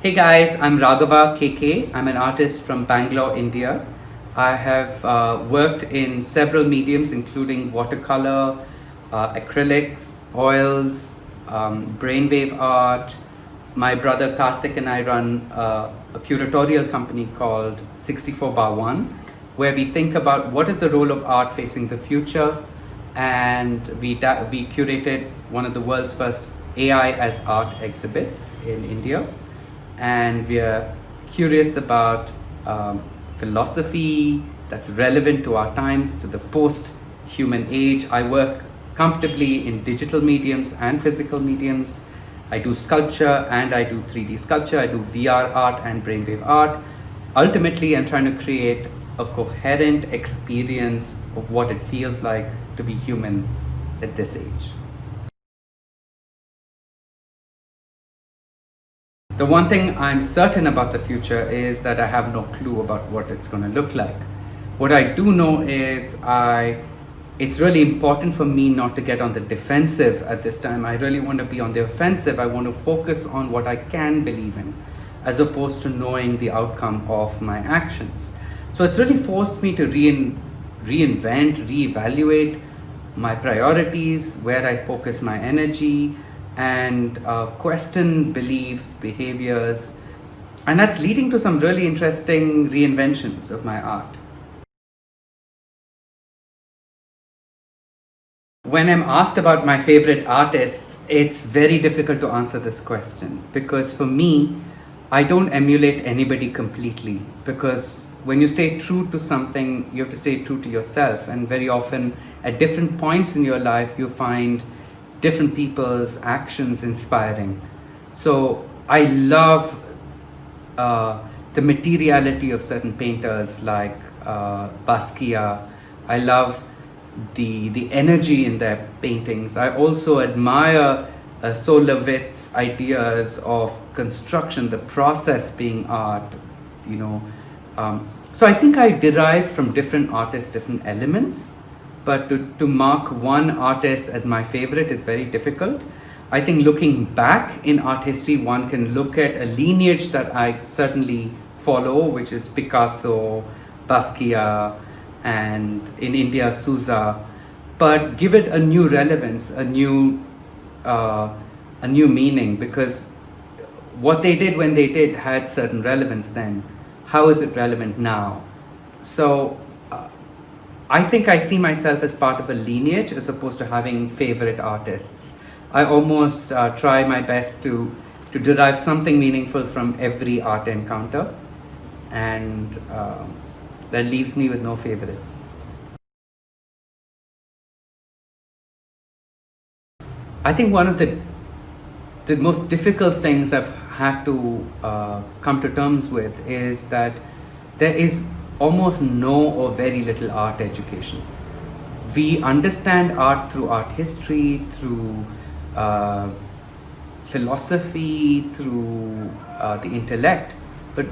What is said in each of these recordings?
Hey guys, I'm Raghava Kk. I'm an artist from Bangalore, India. I have worked in several mediums including watercolor, acrylics, oils, brainwave art. My brother Karthik and I run a curatorial company called 64 bar 1, where we think about what is the role of art facing the future, and we curated one of the world's first AI as art exhibits in India, and we are curious about philosophy that's relevant to our times, to the post-human age. I work comfortably in digital mediums and physical mediums. I do sculpture and I do 3D sculpture. I do VR art and brainwave art. Ultimately, I'm trying to create a coherent experience of what it feels like to be human at this age. The one thing I'm certain about the future is that I have no clue about what it's going to look like. What I do know is it's really important for me not to get on the defensive at this time. I really want to be on the offensive. I want to focus on what I can believe in, as opposed to knowing the outcome of my actions. So it's really forced me to reinvent, reevaluate my priorities, where I focus my energy, and question beliefs, behaviors, and that's leading to some really interesting reinventions of my art. When I'm asked about my favorite artists, it's very difficult to answer this question, because for me, I don't emulate anybody completely, because when you stay true to something, you have to stay true to yourself, and very often at different points in your life you find different people's actions inspiring. So I love the materiality of certain painters like Basquiat. I love the energy in their paintings. I also admire Solovit's ideas of construction, the process being art, you know. So I think I derive from different artists different elements, but to mark one artist as my favorite is very difficult. I think looking back in art history, one can look at a lineage that I certainly follow, which is Picasso, Basquiat, and in India, Souza, but give it a new relevance, a new meaning, because what they did when they did had certain relevance then. How is it relevant now? So I think I see myself as part of a lineage as opposed to having favorite artists. I almost try my best to derive something meaningful from every art encounter, and that leaves me with no favorites. I think one of the most difficult things I've had to come to terms with is that there is almost no or very little art education. We understand art through art history, through philosophy, through the intellect, but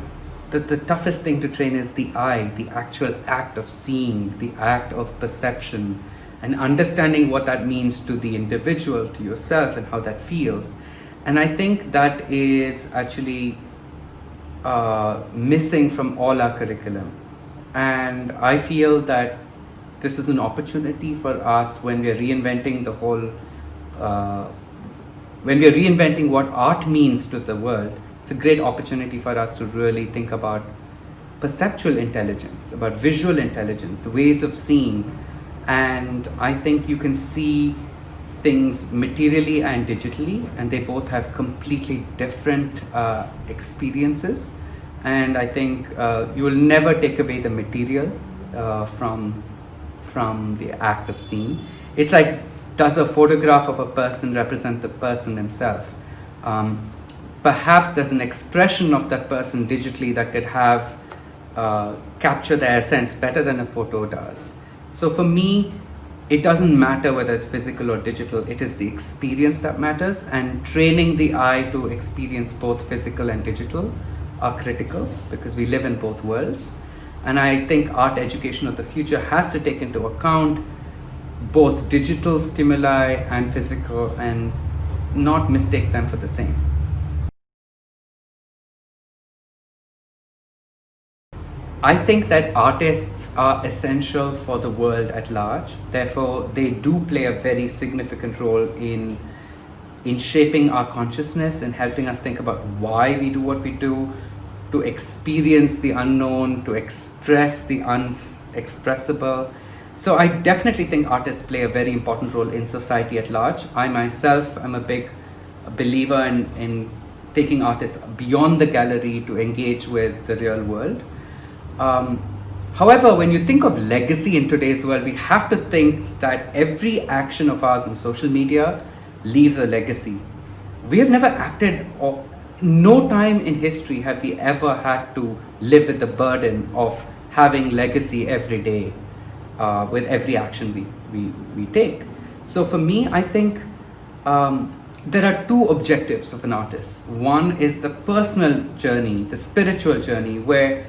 the toughest thing to train is the eye, the actual act of seeing, the act of perception, and understanding what that means to the individual, to yourself, and how that feels. And I think that is actually missing from all our curriculum. And I feel that this is an opportunity for us when we are reinventing the whole, when we are reinventing what art means to the world. It's a great opportunity for us to really think about perceptual intelligence, about visual intelligence, ways of seeing. And I think you can see things materially and digitally, and they both have completely different experiences. And I think you will never take away the material from the act of seeing. It's like, does a photograph of a person represent the person himself? Perhaps there's an expression of that person digitally that could have capture their essence better than a photo does. So for me, it doesn't matter whether it's physical or digital. It is the experience that matters, and training the eye to experience both physical and digital are critical, because we live in both worlds. And I think art education of the future has to take into account both digital stimuli and physical, and not mistake them for the same. I think that artists are essential for the world at large. Therefore, they do play a very significant role in shaping our consciousness and helping us think about why we do what we do, to experience the unknown, to express the unexpressible. So I definitely think artists play a very important role in society at large. I myself am a big believer in taking artists beyond the gallery to engage with the real world. However, when you think of legacy in today's world, we have to think that every action of ours on social media leaves a legacy. We have never acted, or no time in history have we ever had to live with the burden of having legacy every day with every action we take. So for me, I think there are two objectives of an artist. One is the personal journey, the spiritual journey, where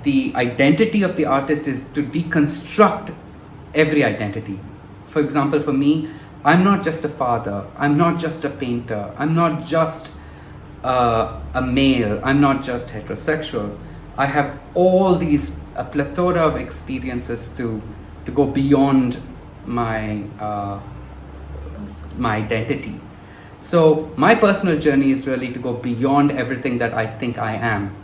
the identity of the artist is to deconstruct every identity. For example, for me, I'm not just a father, I'm not just a painter, I'm not just a male, I'm not just heterosexual. I have all these, a plethora of experiences to go beyond my identity. So my personal journey is really to go beyond everything that I think I am.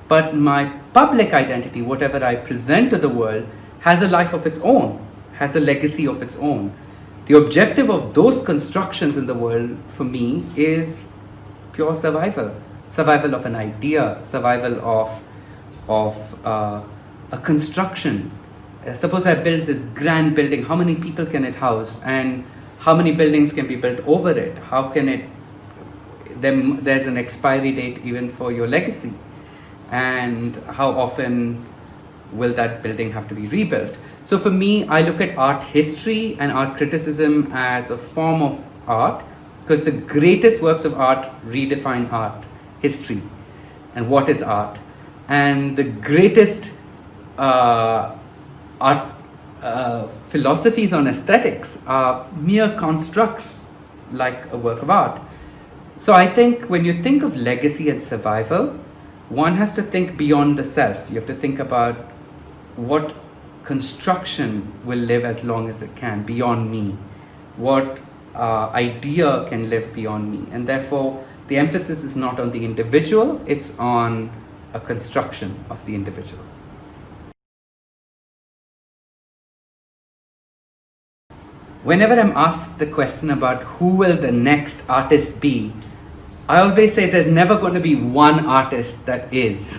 But my public identity, whatever I present to the world, has a life of its own, has a legacy of its own. The objective of those constructions in the world, for me, is pure survival. Survival of an idea, survival of a construction. Suppose I build this grand building, how many people can it house? And how many buildings can be built over it? How can it, then there's an expiry date even for your legacy. And how often will that building have to be rebuilt? So for me, I look at art history and art criticism as a form of art, because the greatest works of art redefine art history and what is art. And the greatest art philosophies on aesthetics are mere constructs like a work of art. So I think when you think of legacy and survival, one has to think beyond the self. You have to think about what construction will live as long as it can, beyond me. What idea can live beyond me. And therefore, the emphasis is not on the individual, it's on a construction of the individual. Whenever I'm asked the question about who will the next artist be, I always say there's never going to be one artist that is.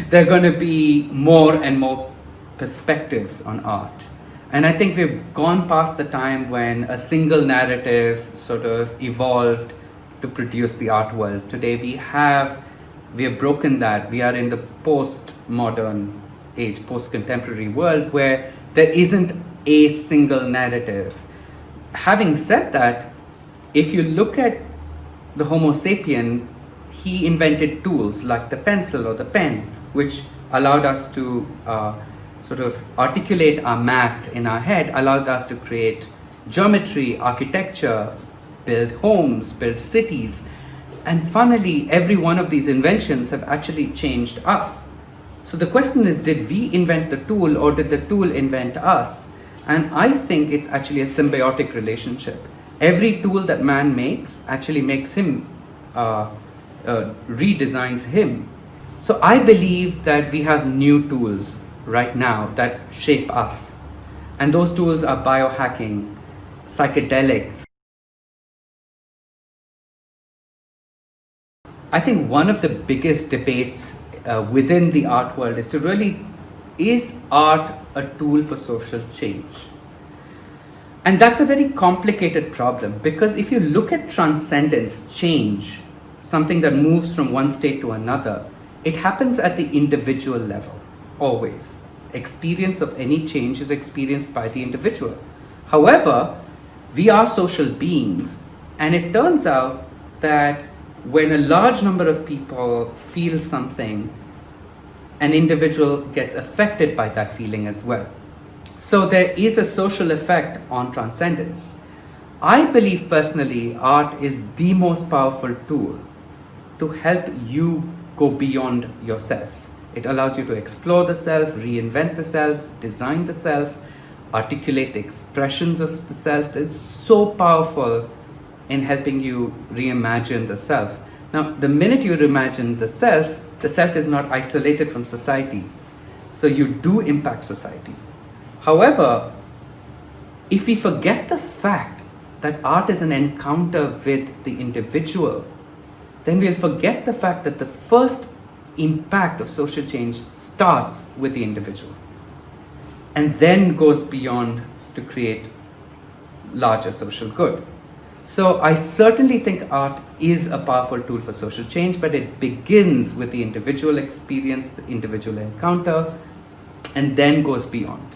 There are going to be more and more perspectives on art. And I think we've gone past the time when a single narrative sort of evolved to produce the art world. Today we have broken that. We are in the post-modern age, post-contemporary world where there isn't a single narrative. Having said that, if you look at the Homo sapien, he invented tools like the pencil or the pen, which allowed us to sort of articulate our math in our head, allowed us to create geometry, architecture, build homes, build cities. And finally, every one of these inventions have actually changed us. So the question is, did we invent the tool or did the tool invent us? And I think it's actually a symbiotic relationship. Every tool that man makes actually makes him, redesigns him. So I believe that we have new tools right now that shape us. And those tools are biohacking, psychedelics. I think one of the biggest debates within the art world is to really, is art a tool for social change? And that's a very complicated problem, because if you look at transcendence, change, something that moves from one state to another, it happens at the individual level, always. Experience of any change is experienced by the individual. However, we are social beings, and it turns out that when a large number of people feel something, an individual gets affected by that feeling as well. So there is a social effect on transcendence. I believe personally art is the most powerful tool to help you go beyond yourself. It allows you to explore the self, reinvent the self, design the self, articulate the expressions of the self. It's so powerful in helping you reimagine the self. Now, the minute you reimagine the self is not isolated from society. So you do impact society. However, if we forget the fact that art is an encounter with the individual, then we'll forget the fact that the first impact of social change starts with the individual and then goes beyond to create larger social good. So I certainly think art is a powerful tool for social change, but it begins with the individual experience, the individual encounter, and then goes beyond.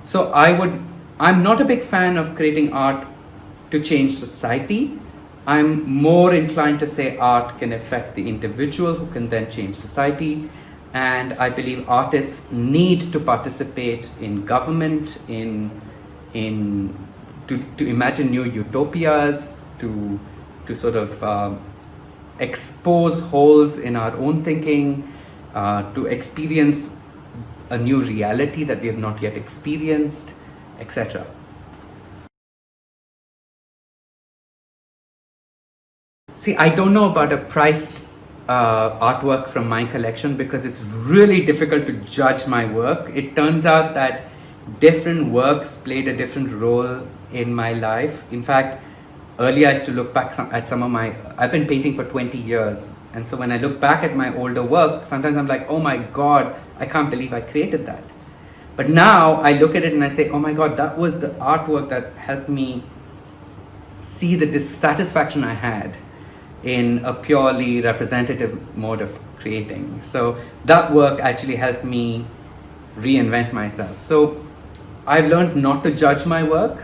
So I'm not a big fan of creating art to change society. I'm more inclined to say art can affect the individual, who can then change society. And I believe artists need to participate in government, to imagine new utopias, to sort of expose holes in our own thinking, to experience a new reality that we have not yet experienced, etc. See, I don't know about a priced artwork from my collection because it's really difficult to judge my work. It turns out that different works played a different role in my life. In fact, earlier I used to look back at some of my, I've been painting for 20 years. And so when I look back at my older work, sometimes I'm like, oh my God, I can't believe I created that. But now I look at it and I say, oh my God, that was the artwork that helped me see the dissatisfaction I had in a purely representative mode of creating. So that work actually helped me reinvent myself. So I've learned not to judge my work.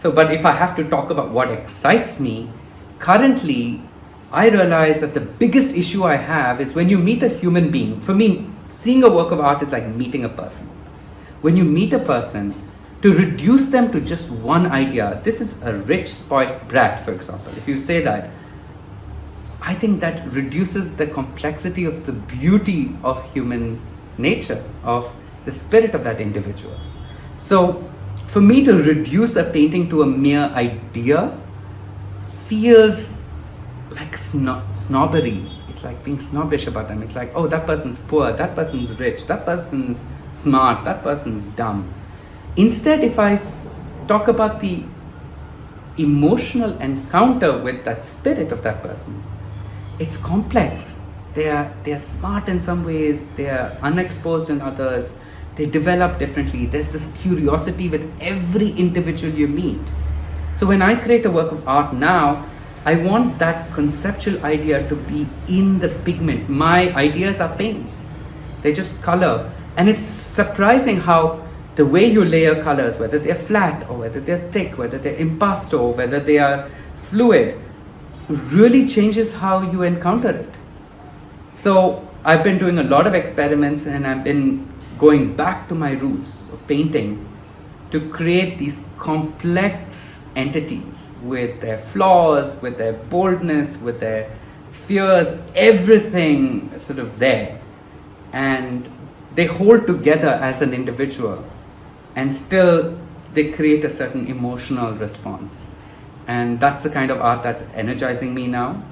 But if I have to talk about what excites me, currently I realize that the biggest issue I have is when you meet a human being. For me, seeing a work of art is like meeting a person. When you meet a person, to reduce them to just one idea, this is a rich, spoiled brat, for example. If you say that, I think that reduces the complexity of the beauty of human nature, of the spirit of that individual. So for me to reduce a painting to a mere idea feels like snobbery. It's like being snobbish about them. It's like, oh, that person's poor, that person's rich, that person's smart, that person's dumb. Instead, if I talk about the emotional encounter with that spirit of that person, it's complex. They are smart in some ways, they are unexposed in others, they develop differently. There's this curiosity with every individual you meet. So when I create a work of art now, I want that conceptual idea to be in the pigment. My ideas are paints. They just color. And it's surprising how the way you layer colors, whether they're flat or whether they're thick, whether they're impasto, whether they are fluid, really changes how you encounter it. So I've been doing a lot of experiments and I've been going back to my roots of painting to create these complex entities with their flaws, with their boldness, with their fears, everything sort of there. And they hold together as an individual and still they create a certain emotional response. And that's the kind of art that's energizing me now.